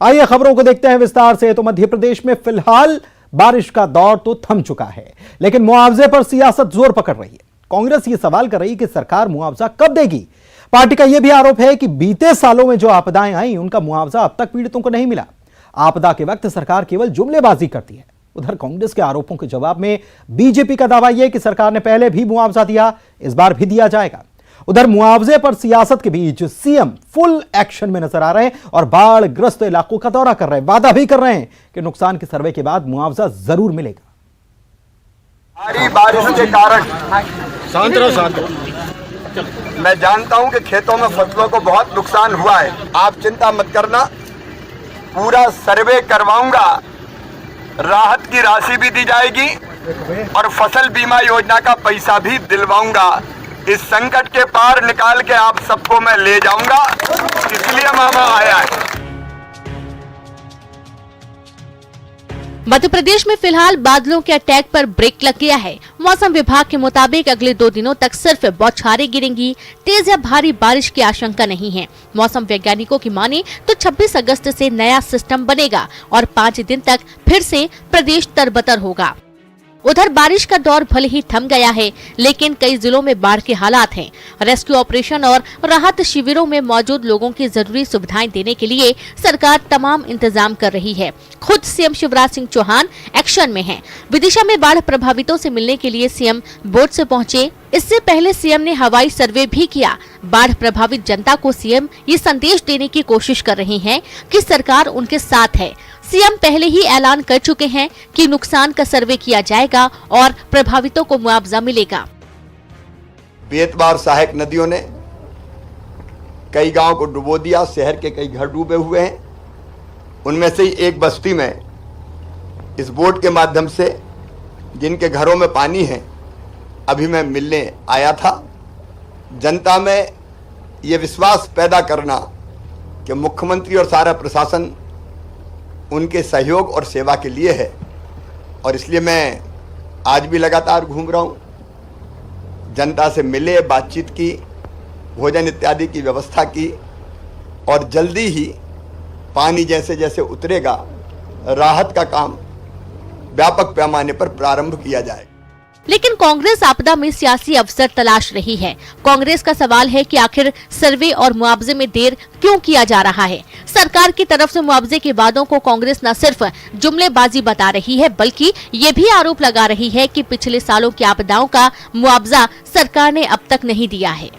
आइए खबरों को देखते हैं विस्तार से। तो मध्य प्रदेश में फिलहाल बारिश का दौर तो थम चुका है, लेकिन मुआवजे पर सियासत जोर पकड़ रही है। कांग्रेस ये सवाल कर रही है कि सरकार मुआवजा कब देगी। पार्टी का यह भी आरोप है कि बीते सालों में जो आपदाएं आई उनका मुआवजा अब तक पीड़ितों को नहीं मिला। आपदा के वक्त सरकार केवल जुमलेबाजी करती है। उधर कांग्रेस के आरोपों के जवाब में बीजेपी का दावा यह कि सरकार ने पहले भी मुआवजा दिया, इस बार भी दिया जाएगा। उधर मुआवजे पर सियासत के बीच सीएम फुल एक्शन में नजर आ रहे हैं और बाढ़ ग्रस्त इलाकों का दौरा कर रहे हैं। वादा भी कर रहे हैं कि नुकसान के सर्वे के बाद मुआवजा जरूर मिलेगा। भारी बारिश के कारण शांत रहो। मैं जानता हूं कि खेतों में फसलों को बहुत नुकसान हुआ है। आप चिंता मत करना, पूरा सर्वे करवाऊंगा, राहत की राशि भी दी जाएगी और फसल बीमा योजना का पैसा भी दिलवाऊंगा। इस संकट के पार निकाल के आप सबको मैं ले जाऊंगा, इसलिए मामा आया है। मध्य प्रदेश में फिलहाल बादलों के अटैक पर ब्रेक लग गया है। मौसम विभाग के मुताबिक अगले 2 दिनों तक सिर्फ बौछारें गिरेंगी, तेज या भारी बारिश की आशंका नहीं है। मौसम वैज्ञानिकों की माने तो 26 अगस्त से नया सिस्टम बनेगा और 5 दिन तक फिर से प्रदेश तरबतर होगा। उधर बारिश का दौर भले ही थम गया है, लेकिन कई जिलों में बाढ़ के हालात हैं। रेस्क्यू ऑपरेशन और राहत शिविरों में मौजूद लोगों की जरूरी सुविधाएं देने के लिए सरकार तमाम इंतजाम कर रही है। खुद सीएम शिवराज सिंह चौहान एक्शन में हैं। विदिशा में बाढ़ प्रभावितों से मिलने के लिए सीएम बोट से पहुंचे। इससे पहले सीएम ने हवाई सर्वे भी किया। बाढ़ प्रभावित जनता को सीएम ये संदेश देने की कोशिश कर रहे हैं कि सरकार उनके साथ है। सीएम पहले ही ऐलान कर चुके हैं कि नुकसान का सर्वे किया जाएगा और प्रभावितों को मुआवजा मिलेगा। बेतवा सहायक नदियों ने कई गांव को डुबो दिया, शहर के कई घर डूबे हुए हैं। उनमें से ही एक बस्ती में इस बोट के माध्यम से जिनके घरों में पानी है, अभी मैं मिलने आया था। जनता में ये विश्वास पैदा करना कि मुख्यमंत्री और सारा प्रशासन उनके सहयोग और सेवा के लिए है, और इसलिए मैं आज भी लगातार घूम रहा हूँ। जनता से मिले, बातचीत की, भोजन इत्यादि की व्यवस्था की, और जल्दी ही पानी जैसे जैसे उतरेगा राहत का काम व्यापक पैमाने पर प्रारंभ किया जाएगा। लेकिन कांग्रेस आपदा में सियासी अवसर तलाश रही है। कांग्रेस का सवाल है कि आखिर सर्वे और मुआवजे में देर क्यों किया जा रहा है। सरकार की तरफ से मुआवजे के वादों को कांग्रेस न सिर्फ जुमलेबाजी बता रही है, बल्कि ये भी आरोप लगा रही है कि पिछले सालों की आपदाओं का मुआवजा सरकार ने अब तक नहीं दिया है।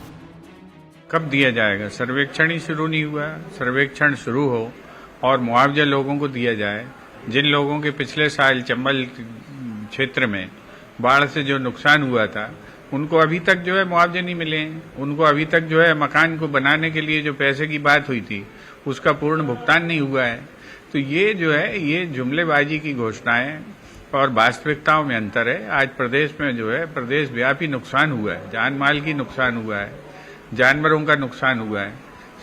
कब दिया जाएगा? सर्वेक्षण ही शुरू नहीं हुआ। सर्वेक्षण शुरू हो और मुआवजा लोगों को दिया जाए। जिन लोगों के पिछले साल चंबल क्षेत्र में बाढ़ से जो नुकसान हुआ था, उनको अभी तक जो है मुआवजे नहीं मिले हैं। उनको अभी तक जो है मकान को बनाने के लिए जो पैसे की बात हुई थी, उसका पूर्ण भुगतान नहीं हुआ है। तो ये जो है, ये जुमलेबाजी की घोषणाएं और वास्तविकताओं में अंतर है। आज प्रदेश में जो है प्रदेश व्यापी नुकसान हुआ है, जान माल की नुकसान हुआ है, जानवरों का नुकसान हुआ है।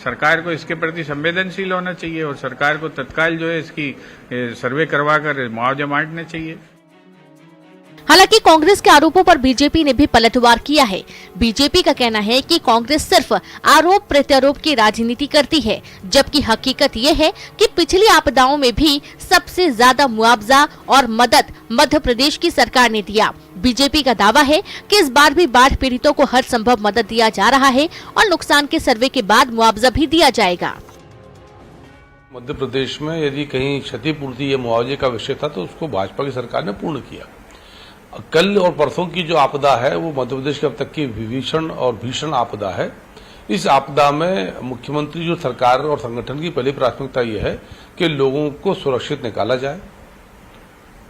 सरकार को इसके प्रति संवेदनशील होना चाहिए और सरकार को तत्काल जो है इसकी सर्वे करवा कर मुआवजा बांटना चाहिए। हालांकि कांग्रेस के आरोपों पर बीजेपी ने भी पलटवार किया है। बीजेपी का कहना है कि कांग्रेस सिर्फ आरोप प्रत्यारोप की राजनीति करती है, जबकि हकीकत ये है कि पिछली आपदाओं में भी सबसे ज्यादा मुआवजा और मदद मध्य प्रदेश की सरकार ने दिया। बीजेपी का दावा है कि इस बार भी बाढ़ पीड़ितों को हर संभव मदद दिया जा रहा है और नुकसान के सर्वे के बाद मुआवजा भी दिया जाएगा। मध्य प्रदेश में यदि कहीं क्षतिपूर्ति या मुआवजे का विषय था तो उसको भाजपा की सरकार ने पूर्ण किया। कल और परसों की जो आपदा है वो मध्य प्रदेश के अब तक की विभीषण और भीषण आपदा है। इस आपदा में मुख्यमंत्री जो सरकार और संगठन की पहली प्राथमिकता ये है कि लोगों को सुरक्षित निकाला जाए,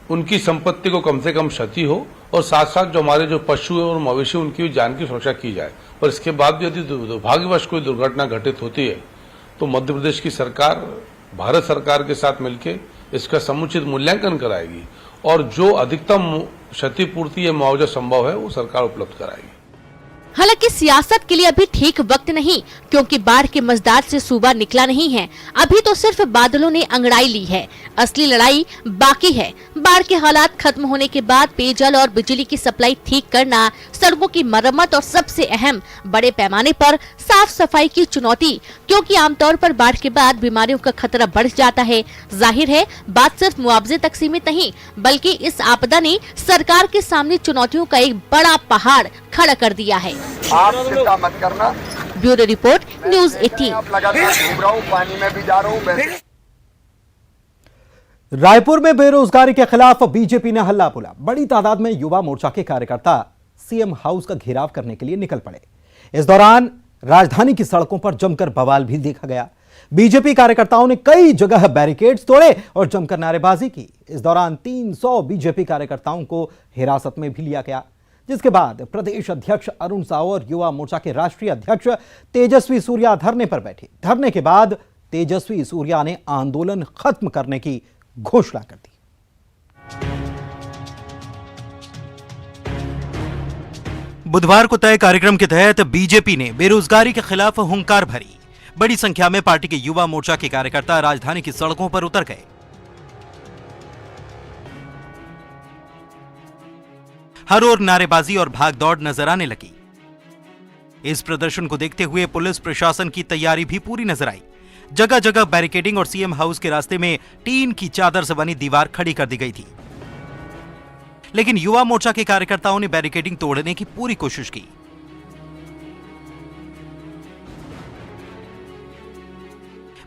उनकी संपत्ति को कम से कम क्षति हो, और साथ साथ जो हमारे जो पशु और मवेशी उनकी जान की सुरक्षा की जाए। और इसके बाद भी यदि दुर्भाग्यवश कोई दुर्घटना घटित होती है तो मध्य प्रदेश की सरकार भारत सरकार के साथ मिलकर इसका समुचित मूल्यांकन कराएगी और जो अधिकतम क्षतिपूर्ति या मुआवजा संभव है वो सरकार उपलब्ध कराएगी। हालांकि सियासत के लिए अभी ठीक वक्त नहीं, क्योंकि बाढ़ के मझधार से सूबा निकला नहीं है। अभी तो सिर्फ बादलों ने अंगड़ाई ली है, असली लड़ाई बाकी है। बाढ़ के हालात खत्म होने के बाद पेयजल और बिजली की सप्लाई ठीक करना, सड़कों की मरम्मत और सबसे अहम बड़े पैमाने पर साफ सफाई की चुनौती, क्योंकि आमतौर पर बाढ़ के बाद बीमारियों का खतरा बढ़ जाता है। जाहिर है बात सिर्फ मुआवजे तक सीमित नहीं, बल्कि इस आपदा ने सरकार के सामने चुनौतियों का एक बड़ा पहाड़ खड़ा कर दिया है। आप चिंता मत करना। Bureau report, news 18। आप लगातार घूम रहा हूँ, पानी में भी जा रहा हूँ। रायपुर में बेरोजगारी के खिलाफ बीजेपी ने हल्ला बोला। बड़ी तादाद में युवा मोर्चा के कार्यकर्ता सीएम हाउस का घेराव करने के लिए निकल पड़े। इस दौरान राजधानी की सड़कों पर जमकर बवाल भी देखा गया। बीजेपी कार्यकर्ताओं ने कई जगह बैरिकेड्स तोड़े और जमकर नारेबाजी की। इस दौरान 300 बीजेपी कार्यकर्ताओं को हिरासत में भी लिया गया, जिसके बाद प्रदेश अध्यक्ष अरुण साहू और युवा मोर्चा के राष्ट्रीय अध्यक्ष तेजस्वी सूर्या धरने पर बैठे। धरने के बाद तेजस्वी सूर्या ने आंदोलन खत्म करने की घोषणा कर दी। बुधवार को तय कार्यक्रम के तहत बीजेपी ने बेरोजगारी के खिलाफ हुंकार भरी। बड़ी संख्या में पार्टी के युवा मोर्चा के कार्यकर्ता राजधानी की सड़कों पर उतर गए। हर ओर नारेबाजी और भागदौड़ नजर आने लगी। इस प्रदर्शन को देखते हुए पुलिस प्रशासन की तैयारी भी पूरी नजर आई। जगह जगह बैरिकेडिंग और सीएम हाउस के रास्ते में टीन की चादर से बनी दीवार खड़ी कर दी गई थी। लेकिन युवा मोर्चा के कार्यकर्ताओं ने बैरिकेडिंग तोड़ने की पूरी कोशिश की।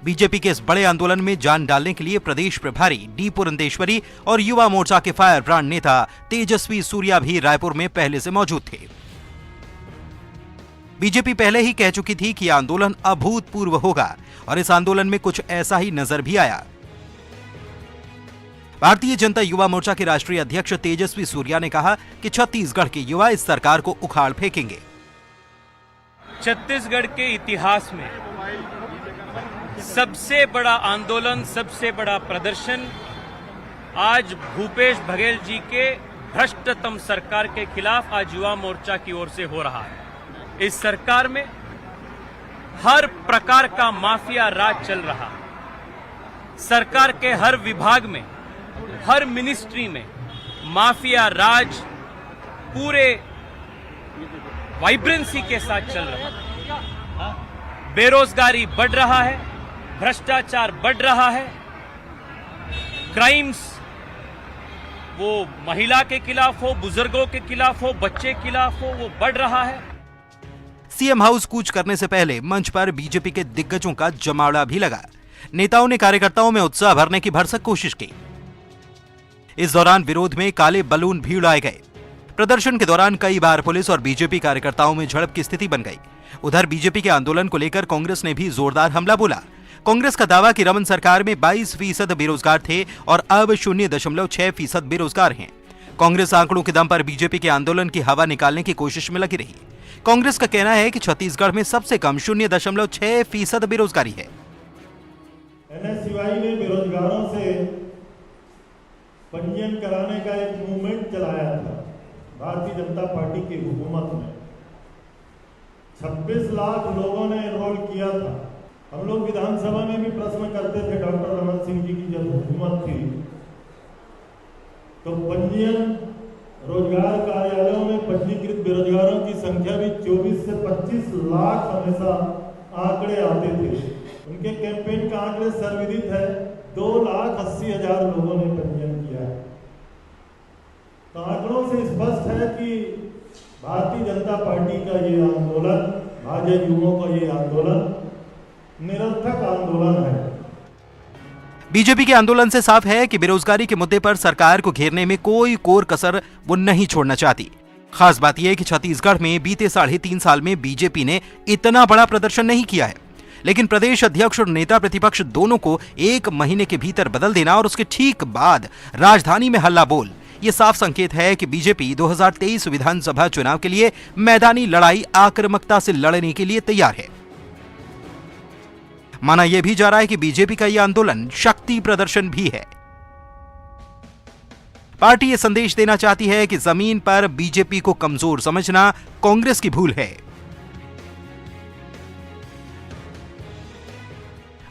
बीजेपी के इस बड़े आंदोलन में जान डालने के लिए प्रदेश प्रभारी डी पुरंदेश्वरी और युवा मोर्चा के फायर ब्रांड नेता तेजस्वी सूर्या भी रायपुर में पहले से मौजूद थे। बीजेपी पहले ही कह चुकी थी कि आंदोलन अभूतपूर्व होगा और इस आंदोलन में कुछ ऐसा ही नजर भी आया। भारतीय जनता युवा मोर्चा के राष्ट्रीय अध्यक्ष तेजस्वी सूर्या ने कहा कि छत्तीसगढ़ के युवा इस सरकार को उखाड़ फेंकेंगे। छत्तीसगढ़ के इतिहास में सबसे बड़ा आंदोलन, सबसे बड़ा प्रदर्शन आज भूपेश बघेल जी के भ्रष्टतम सरकार के खिलाफ आज युवा मोर्चा की ओर से हो रहा है। इस सरकार में हर प्रकार का माफिया राज चल रहा है। सरकार के हर विभाग में, हर मिनिस्ट्री में माफिया राज पूरे वाइब्रेंसी के साथ चल रहा है। बेरोजगारी बढ़ रहा है, भ्रष्टाचार बढ़ रहा है, क्राइम्स वो महिला के खिलाफ हो, बुजुर्गों के खिलाफ हो, बच्चे के खिलाफ हो, वो बढ़ रहा है। सीएम हाउस कूच करने से पहले मंच पर बीजेपी के दिग्गजों का जमावड़ा भी लगा। नेताओं ने कार्यकर्ताओं में उत्साह भरने की भरसक कोशिश की। इस दौरान विरोध में काले बलून भी उड़ाए गए। प्रदर्शन के दौरान कई बार पुलिस और बीजेपी कार्यकर्ताओं में झड़प की स्थिति बन गई। उधर बीजेपी के आंदोलन को लेकर कांग्रेस ने भी जोरदार हमला बोला। कांग्रेस का दावा कि रमन सरकार में 22% बेरोजगार थे और अब 0.6% बेरोजगार हैं। कांग्रेस आंकड़ों के दम पर बीजेपी के आंदोलन की हवा निकालने की कोशिश में लगी रही। कांग्रेस का कहना है कि छत्तीसगढ़ में सबसे कम 0.6% बेरोजगारी है। एनएसयूआई ने बेरोजगारों से पंजीयन कराने का एक मूवमेंट चलाया था भारतीय जनता पार्टी की हुकूमत में। 26 लाख लोगों ने एनरोल किया था। हम लोग विधानसभा में भी प्रश्न करते थे, डॉक्टर रमन सिंह जी की जब हुकूमत थी तो पंजीयन रोजगार कार्यालयों में पंजीकृत बेरोजगारों की संख्या भी 24 से 25 लाख हमेशा आंकड़े आते थे। उनके कैंपेन का आंकड़े सर्वविदित है, 2,80,000 लोगों ने पंजीयन किया है। तो आंकड़ों से स्पष्ट है कि भारतीय जनता पार्टी का ये आंदोलन, भाजपा युवाओं का ये आंदोलन निरर्थक आंदोलन है। बीजेपी के आंदोलन से साफ है कि बेरोजगारी के मुद्दे पर सरकार को घेरने में कोई कोर कसर वो नहीं छोड़ना चाहती। खास बात यह है कि छत्तीसगढ़ में बीते 3.5 साल में बीजेपी ने इतना बड़ा प्रदर्शन नहीं किया है, लेकिन प्रदेश अध्यक्ष और नेता प्रतिपक्ष दोनों को 1 महीने के भीतर बदल देना और उसके ठीक बाद राजधानी में हल्ला बोल, ये साफ संकेत है कि बीजेपी 2023 विधानसभा चुनाव के लिए मैदानी लड़ाई आक्रामकता से लड़ने के लिए तैयार है। माना यह भी जा रहा है कि बीजेपी का यह आंदोलन शक्ति प्रदर्शन भी है। पार्टी ये संदेश देना चाहती है कि जमीन पर बीजेपी को कमजोर समझना कांग्रेस की भूल है।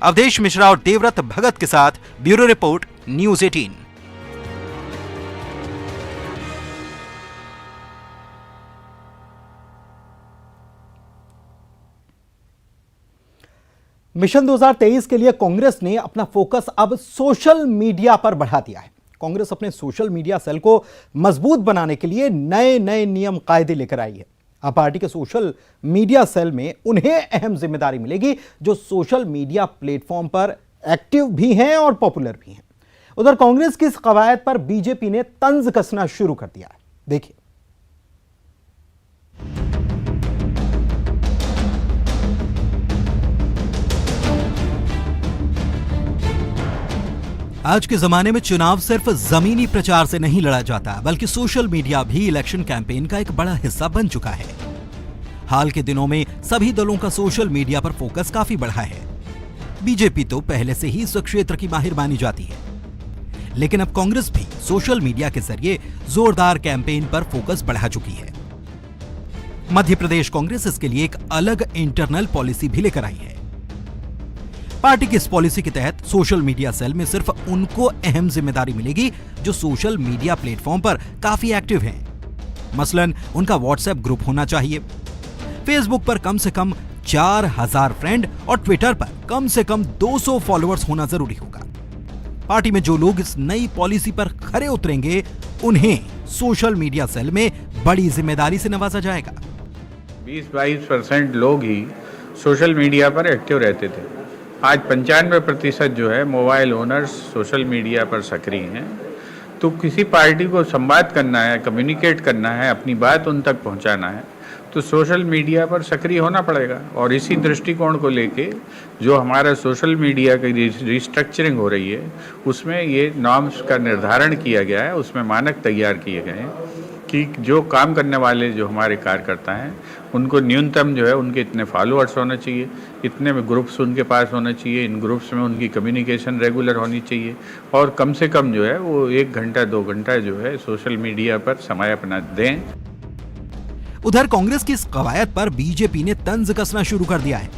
अवधेश मिश्रा और देवव्रत भगत के साथ ब्यूरो रिपोर्ट, न्यूज़ 18। मिशन 2023 के लिए कांग्रेस ने अपना फोकस अब सोशल मीडिया पर बढ़ा दिया है। कांग्रेस अपने सोशल मीडिया सेल को मजबूत बनाने के लिए नए नए नियम कायदे लेकर आई है। अब पार्टी के सोशल मीडिया सेल में उन्हें अहम जिम्मेदारी मिलेगी जो सोशल मीडिया प्लेटफॉर्म पर एक्टिव भी हैं और पॉपुलर भी हैं। उधर कांग्रेस की इस कवायद पर बीजेपी ने तंज कसना शुरू कर दिया है। देखिए, आज के जमाने में चुनाव सिर्फ जमीनी प्रचार से नहीं लड़ा जाता, बल्कि सोशल मीडिया भी इलेक्शन कैंपेन का एक बड़ा हिस्सा बन चुका है। हाल के दिनों में सभी दलों का सोशल मीडिया पर फोकस काफी बढ़ा है। बीजेपी तो पहले से ही इस क्षेत्र की माहिर मानी जाती है, लेकिन अब कांग्रेस भी सोशल मीडिया के जरिए जोरदार कैंपेन पर फोकस बढ़ा चुकी है। मध्य प्रदेश कांग्रेस इसके लिए एक अलग इंटरनल पॉलिसी भी लेकर आई है। पार्टी की इस पॉलिसी के तहत सोशल मीडिया सेल में सिर्फ उनको अहम जिम्मेदारी मिलेगी जो सोशल मीडिया प्लेटफॉर्म पर काफी एक्टिव हैं। मसलन उनका व्हाट्सएप ग्रुप होना चाहिए, फेसबुक पर कम से कम 4000 फ्रेंड और ट्विटर पर कम से कम 200 फॉलोअर्स होना जरूरी होगा। पार्टी में जो लोग इस नई पॉलिसी पर खरे उतरेंगे उन्हें सोशल मीडिया सेल में बड़ी जिम्मेदारी से नवाजा जाएगा। 20-22% लोग ही सोशल मीडिया पर एक्टिव रहते थे। आज 95% जो है मोबाइल ओनर्स सोशल मीडिया पर सक्रिय हैं। तो किसी पार्टी को संवाद करना है, कम्युनिकेट करना है, अपनी बात उन तक पहुंचाना है, तो सोशल मीडिया पर सक्रिय होना पड़ेगा। और इसी दृष्टिकोण को लेके जो हमारा सोशल मीडिया की रिस्ट्रक्चरिंग हो रही है, उसमें ये नॉर्म्स का निर्धारण किया गया है, उसमें मानक तैयार किए गए हैं कि जो काम करने वाले जो हमारे कार्यकर्ता हैं उनको न्यूनतम जो है उनके इतने फॉलोअर्स होने चाहिए, इतने में ग्रुप्स उनके पास होने चाहिए, इन ग्रुप्स में उनकी कम्युनिकेशन रेगुलर होनी चाहिए और कम से कम जो है वो 1 घंटा 2 घंटा जो है सोशल मीडिया पर समय अपना दें। उधर कांग्रेस की इस कवायद पर बीजेपी ने तंज कसना शुरू कर दिया है।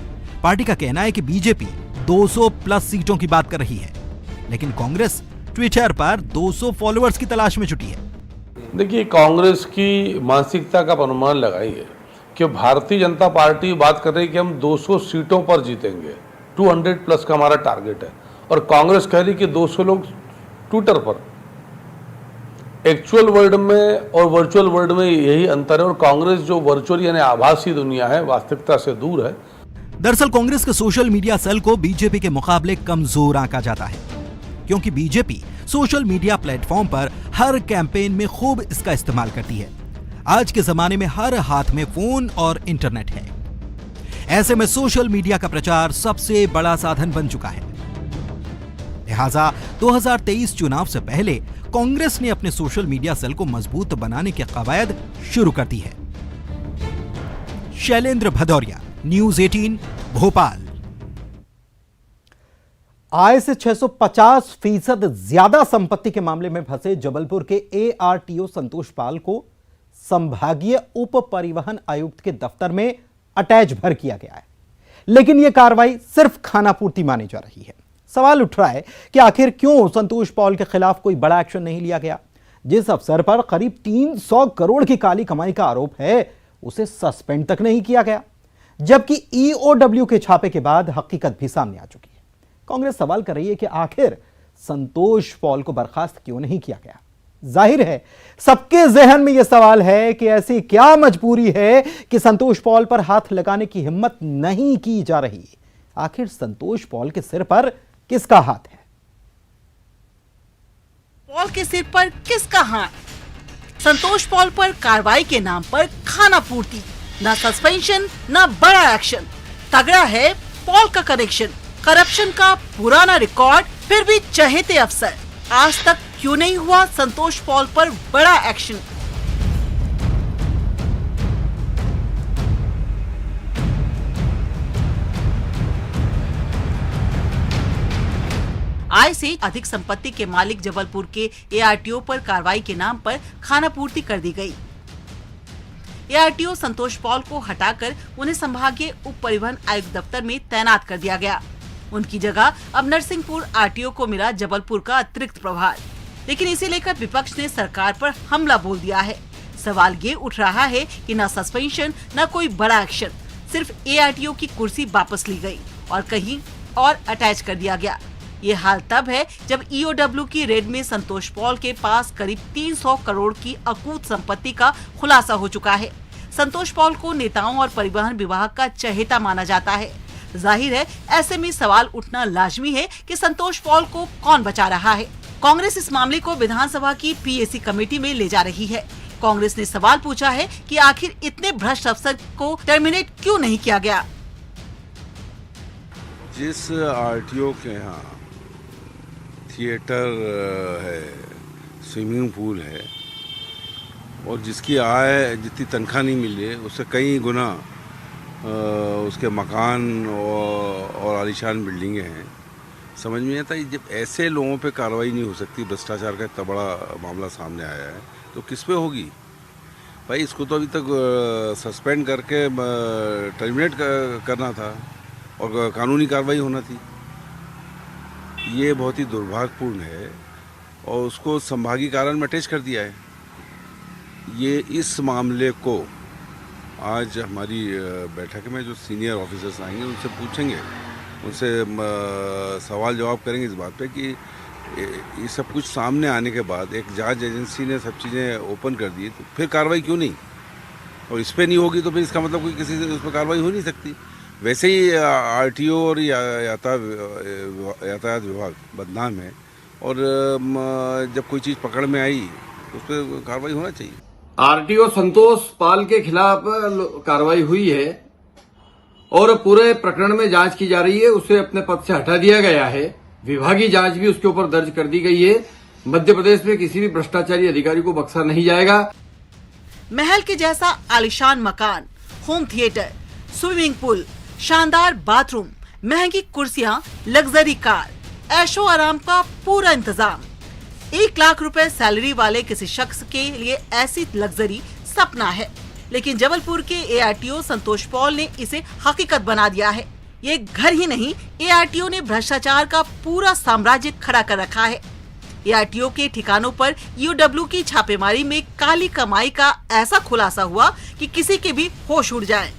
पार्टी का कहना है कि बीजेपी 200 प्लस सीटों की बात कर रही है, लेकिन कांग्रेस ट्विटर पर 200 फॉलोअर्स की तलाश में जुटी है। देखिए, कांग्रेस की मानसिकता का अनुमान लगाइए कि भारतीय जनता पार्टी बात कर रही है कि हम 200 सीटों पर जीतेंगे, 200 प्लस का हमारा टारगेट है, और कांग्रेस कह रही कि 200 लोग ट्विटर पर। एक्चुअल वर्ल्ड में और वर्चुअल वर्ल्ड में यही अंतर है, और कांग्रेस जो वर्चुअल यानी आभासी दुनिया है, वास्तविकता से दूर है। दरअसल कांग्रेस के सोशल मीडिया सेल को बीजेपी के मुकाबले कमजोर आंका जाता है, क्योंकि बीजेपी सोशल मीडिया प्लेटफॉर्म पर हर कैंपेन में खूब इसका इस्तेमाल करती है। आज के जमाने में हर हाथ में फोन और इंटरनेट है। ऐसे में सोशल मीडिया का प्रचार सबसे बड़ा साधन बन चुका है। लिहाजा 2023 चुनाव से पहले कांग्रेस ने अपने सोशल मीडिया सेल को मजबूत बनाने की कवायद शुरू कर दी है। शैलेंद्र भदौरिया, न्यूज़ 18, भोपाल। आय से 650% ज्यादा संपत्ति के मामले में फंसे जबलपुर के ARTO संतोष पाल को संभागीय उप परिवहन आयुक्त के दफ्तर में अटैच भर किया गया है, लेकिन यह कार्रवाई सिर्फ खानापूर्ति मानी जा रही है। सवाल उठ रहा है कि आखिर क्यों संतोष पॉल के खिलाफ कोई बड़ा एक्शन नहीं लिया गया। जिस अफसर पर करीब 300 करोड़ की काली कमाई का आरोप है, उसे सस्पेंड तक नहीं किया गया, जबकि EOW के छापे के बाद हकीकत भी सामने आ चुकी है। कांग्रेस सवाल कर रही है कि आखिर संतोष पॉल को बर्खास्त क्यों नहीं किया गया। जाहिर है सबके जहन में यह सवाल है कि ऐसी क्या मजबूरी है कि संतोष पॉल पर हाथ लगाने की हिम्मत नहीं की जा रही। आखिर संतोष पॉल के सिर पर किसका हाथ है? पॉल के सिर पर किसका हाथ? संतोष पॉल पर कार्रवाई के नाम पर खाना पूर्ति, ना सस्पेंशन ना बड़ा एक्शन। तगड़ा है पॉल का कनेक्शन, करप्शन का पुराना रिकॉर्ड, फिर भी चहेते अफसर। आज तक क्यों नहीं हुआ संतोष पॉल पर बड़ा एक्शन? आय से अधिक संपत्ति के मालिक जबलपुर के एआरटीओ पर कार्रवाई के नाम पर खानापूर्ति कर दी गई। एआरटीओ संतोष पॉल को हटाकर उन्हें संभागीय उप परिवहन आयुक्त दफ्तर में तैनात कर दिया गया। उनकी जगह अब नरसिंहपुर आरटीओ को मिला जबलपुर का अतिरिक्त प्रभार। लेकिन इसे लेकर विपक्ष ने सरकार पर हमला बोल दिया है। सवाल ये उठ रहा है कि न सस्पेंशन न कोई बड़ा एक्शन, सिर्फ एआरटीओ की कुर्सी वापस ली गई और कहीं और अटैच कर दिया गया। ये हाल तब है जब ईओडब्ल्यू की रेड में संतोष पॉल के पास करीब 300 करोड़ की अकूत संपत्ति का खुलासा हो चुका है। संतोष पॉल को नेताओं और परिवहन विभाग का चहेता माना जाता है। जाहिर है ऐसे में सवाल उठना लाजमी है कि संतोष पॉल को कौन बचा रहा है। कांग्रेस इस मामले को विधानसभा की पीएसी कमेटी में ले जा रही है। कांग्रेस ने सवाल पूछा है कि आखिर इतने भ्रष्ट अफसर को टर्मिनेट क्यों नहीं किया गया। जिस आरटीओ के यहाँ थिएटर है, स्विमिंग पूल है और जिसकी आय जितनी तनख्वाह नहीं मिली है उससे कई गुना उसके मकान और आलीशान बिल्डिंगें हैं, समझ में आता है। जब ऐसे लोगों पे कार्रवाई नहीं हो सकती, भ्रष्टाचार का इतना बड़ा मामला सामने आया है तो किस पे होगी भाई? इसको तो अभी तक सस्पेंड करके टर्मिनेट करना था और कानूनी कार्रवाई होना थी। ये बहुत ही दुर्भाग्यपूर्ण है और उसको संभागीय कारण में अटैच कर दिया है। ये इस मामले को आज हमारी बैठक में जो सीनियर ऑफिसर्स आएंगे उनसे पूछेंगे, उनसे सवाल जवाब करेंगे इस बात पे कि ये सब कुछ सामने आने के बाद एक जांच एजेंसी ने सब चीज़ें ओपन कर दी तो फिर कार्रवाई क्यों नहीं? और इस पर नहीं होगी तो फिर इसका मतलब कोई किसी से उस पर कार्रवाई हो नहीं सकती। वैसे ही आरटीओ और यातायात विभाग बदनाम है और जब कोई चीज़ पकड़ में आई तो उस पर कार्रवाई होना चाहिए। आरटीओ संतोष पाल के खिलाफ कार्रवाई हुई है और पूरे प्रकरण में जांच की जा रही है। उसे अपने पद से हटा दिया गया है। विभागीय जांच भी उसके ऊपर दर्ज कर दी गई है। मध्य प्रदेश में किसी भी भ्रष्टाचारी अधिकारी को बख्शा नहीं जाएगा। महल के जैसा आलीशान मकान, होम थिएटर, स्विमिंग पूल, शानदार बाथरूम, महंगी कुर्सियां, लग्जरी कार, ऐशो आराम का पूरा इंतजाम। 1 लाख रुपए सैलरी वाले किसी शख्स के लिए ऐसी लग्जरी सपना है, लेकिन जबलपुर के एआरटीओ संतोष पॉल ने इसे हकीकत बना दिया है। ये घर ही नहीं, एआरटीओ ने भ्रष्टाचार का पूरा साम्राज्य खड़ा कर रखा है। एआरटीओ के ठिकानों पर ईओडब्ल्यू की छापेमारी में काली कमाई का ऐसा खुलासा हुआ कि किसी के भी होश उड़ जाए।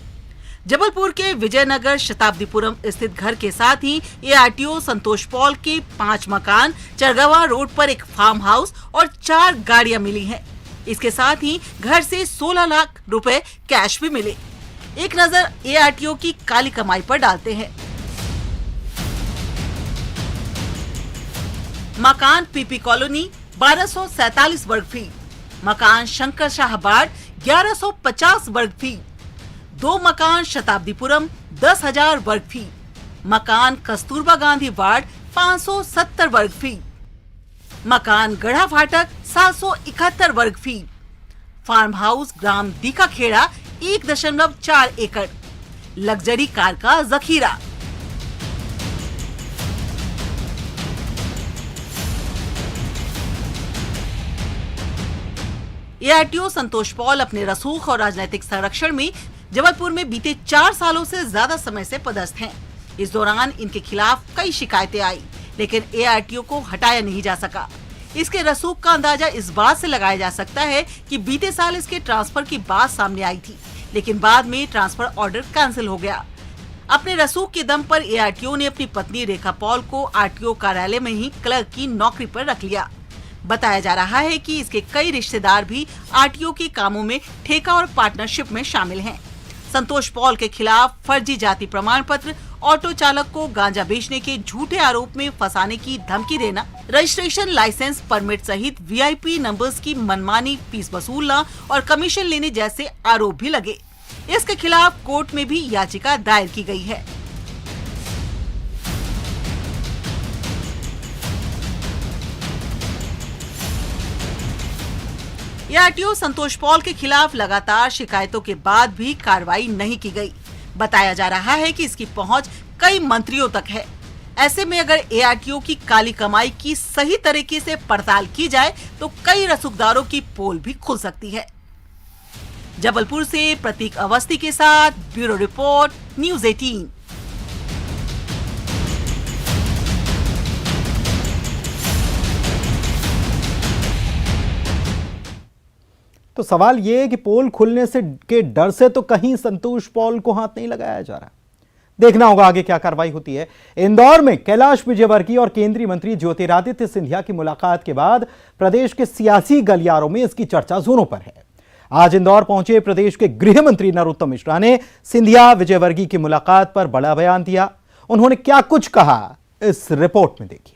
जबलपुर के विजयनगर शताब्दीपुरम स्थित घर के साथ ही एआरटीओ संतोष पॉल के 5 मकान, चरगवा रोड पर एक फार्म हाउस और 4 गाड़ियां मिली हैं। इसके साथ ही घर से 16 लाख रुपए कैश भी मिले। एक नजर एआरटीओ की काली कमाई पर डालते हैं। मकान पीपी कॉलोनी 1247 वर्ग फीट, मकान शंकर शाह बाट 1150 वर्ग फीट, 2 मकान शताब्दीपुरम 10,000 वर्ग फीट, मकान कस्तूरबा गांधी वार्ड 570 वर्ग फीट, मकान गढ़ा फाटक 771 वर्ग फीट, फार्म हाउस ग्राम दीका खेड़ा 1.4 एकड़, लग्जरी कार का जखीरा। एआरटीओ संतोष पॉल अपने रसूख और राजनीतिक संरक्षण में जबलपुर में बीते 4 सालों से ज्यादा समय से पदस्थ हैं। इस दौरान इनके खिलाफ कई शिकायतें आई, लेकिन एआरटीओ को हटाया नहीं जा सका। इसके रसूख का अंदाजा इस बात से लगाया जा सकता है कि बीते साल इसके ट्रांसफर की बात सामने आई थी, लेकिन बाद में ट्रांसफर ऑर्डर कैंसिल हो गया। अपने रसूख के दम पर एआरटीओ ने अपनी पत्नी रेखा पॉल को आरटीओ कार्यालय में ही क्लर्क की नौकरी पर रख लिया। बताया जा रहा है कि इसके कई रिश्तेदार भी आरटीओ के कामों में ठेका और पार्टनरशिप में शामिल हैं। संतोष पॉल के खिलाफ फर्जी जाति प्रमाण पत्र, ऑटो चालक को गांजा बेचने के झूठे आरोप में फंसाने की धमकी देना, रजिस्ट्रेशन लाइसेंस परमिट सहित वीआईपी नंबर्स की मनमानी फीस वसूलना और कमीशन लेने जैसे आरोप भी लगे। इसके खिलाफ कोर्ट में भी याचिका दायर की गई है। एआरटीओ संतोष पॉल के खिलाफ लगातार शिकायतों के बाद भी कार्रवाई नहीं की गई। बताया जा रहा है कि इसकी पहुंच कई मंत्रियों तक है। ऐसे में अगर ARTO की काली कमाई की सही तरीके से पड़ताल की जाए तो कई रसूखदारों की पोल भी खुल सकती है। जबलपुर से प्रतीक अवस्थी के साथ ब्यूरो रिपोर्ट, न्यूज़ 18। तो सवाल यह है कि पोल खुलने से के डर से तो कहीं संतोष पॉल को हाथ नहीं लगाया जा रहा। देखना होगा आगे क्या कार्रवाई होती है। इंदौर में कैलाश विजयवर्गीय और केंद्रीय मंत्री ज्योतिरादित्य सिंधिया की मुलाकात के बाद प्रदेश के सियासी गलियारों में इसकी चर्चा जोरों पर है। आज इंदौर पहुंचे प्रदेश के गृह मंत्री नरोत्तम मिश्रा ने सिंधिया विजयवर्गीय की मुलाकात पर बड़ा बयान दिया। उन्होंने क्या कुछ कहा, इस रिपोर्ट में देखिए।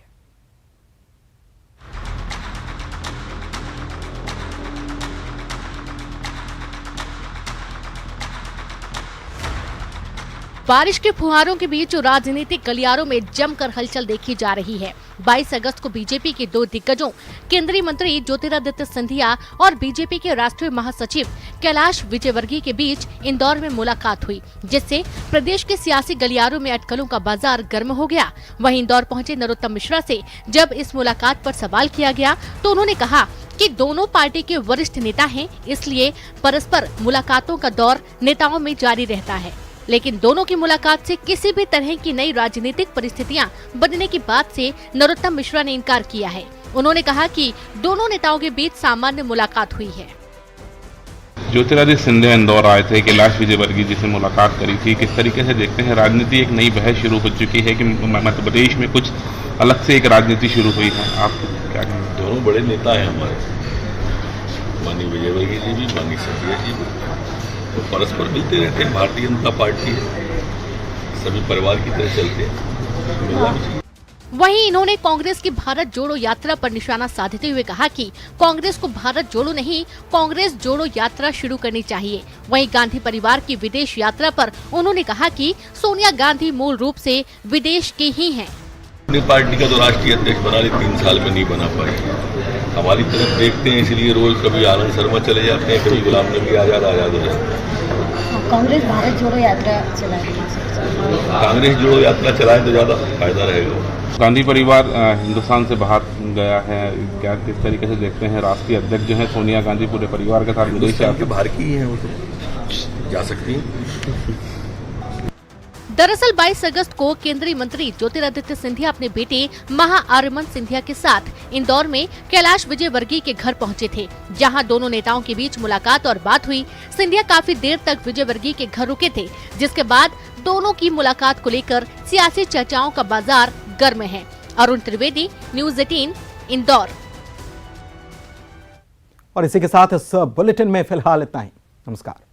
बारिश के फुहारों के बीच राजनीतिक गलियारों में जमकर हलचल देखी जा रही है। 22 अगस्त को बीजेपी के दो दिग्गजों केंद्रीय मंत्री ज्योतिरादित्य सिंधिया और बीजेपी के राष्ट्रीय महासचिव कैलाश विजयवर्गीय के बीच इंदौर में मुलाकात हुई, जिससे प्रदेश के सियासी गलियारों में अटकलों का बाजार गर्म हो गया। वहीं इंदौर पहुंचे नरोत्तम मिश्रा से जब इस मुलाकात पर सवाल किया गया तो उन्होंने कहा कि दोनों पार्टी के वरिष्ठ नेता हैं, इसलिए परस्पर मुलाकातों का दौर नेताओं में जारी रहता है। लेकिन दोनों की मुलाकात से किसी भी तरह की नई राजनीतिक परिस्थितियां बनने की बात से नरोत्तम मिश्रा ने इनकार किया है। उन्होंने कहा कि दोनों नेताओं के बीच सामान्य मुलाकात हुई है। ज्योतिरादित्य सिंधिया इंदौर आए थे, कैलाश विजयवर्गीय जी से मुलाकात करी थी। किस तरीके से देखते हैं, राजनीति एक नई बहस शुरू हो चुकी है कि मध्य प्रदेश में कुछ अलग से एक राजनीति शुरू हुई है, आप क्या कहेंगे? दोनों बड़े नेता हैं हमारे, माननीय विजयवर्गीय जी भी, माननीय सिंधिया जी भी, तो परस्पर मिलते रहते हैं। भारतीय जनता पार्टी है, सभी परिवार की तरह चलते हैं। वहीं इन्होंने कांग्रेस की भारत जोड़ो यात्रा पर निशाना साधते हुए कहा कि कांग्रेस को भारत जोड़ो नहीं, कांग्रेस जोड़ो यात्रा शुरू करनी चाहिए। वहीं गांधी परिवार की विदेश यात्रा पर उन्होंने कहा कि सोनिया गांधी मूल रूप से विदेश के ही हैं। अपनी पार्टी का तो राष्ट्रीय अध्यक्ष बना ली, 3 साल में नहीं बना पाई। हमारी तरफ देखते हैं, इसलिए रोज कभी आनंद शर्मा चले जाते हैं, कभी गुलाम नबी आजाद हो जाते हैं। कांग्रेस भारत जोड़ो यात्रा चलाएगी, कांग्रेस जोड़ो यात्रा चलाए तो ज्यादा फायदा रहेगा। गांधी परिवार हिंदुस्तान से बाहर गया है, क्या किस तरीके से देखते हैं? राष्ट्रीय अध्यक्ष जो है सोनिया गांधी पूरे परिवार के साथ विदेश के बाहर की है, वो तो जा सकती है। दरअसल 22 अगस्त को केंद्रीय मंत्री ज्योतिरादित्य सिंधिया अपने बेटे महाआर्यमन सिंधिया के साथ इंदौर में कैलाश विजयवर्गीय के घर पहुंचे थे, जहां दोनों नेताओं के बीच मुलाकात और बात हुई। सिंधिया काफी देर तक विजयवर्गीय के घर रुके थे, जिसके बाद दोनों की मुलाकात को लेकर सियासी चर्चाओं का बाजार गर्म है। अरुण त्रिवेदी, न्यूज़ 18, इंदौर। और इसी के साथ इस बुलेटिन में फिलहाल इतना ही। नमस्कार।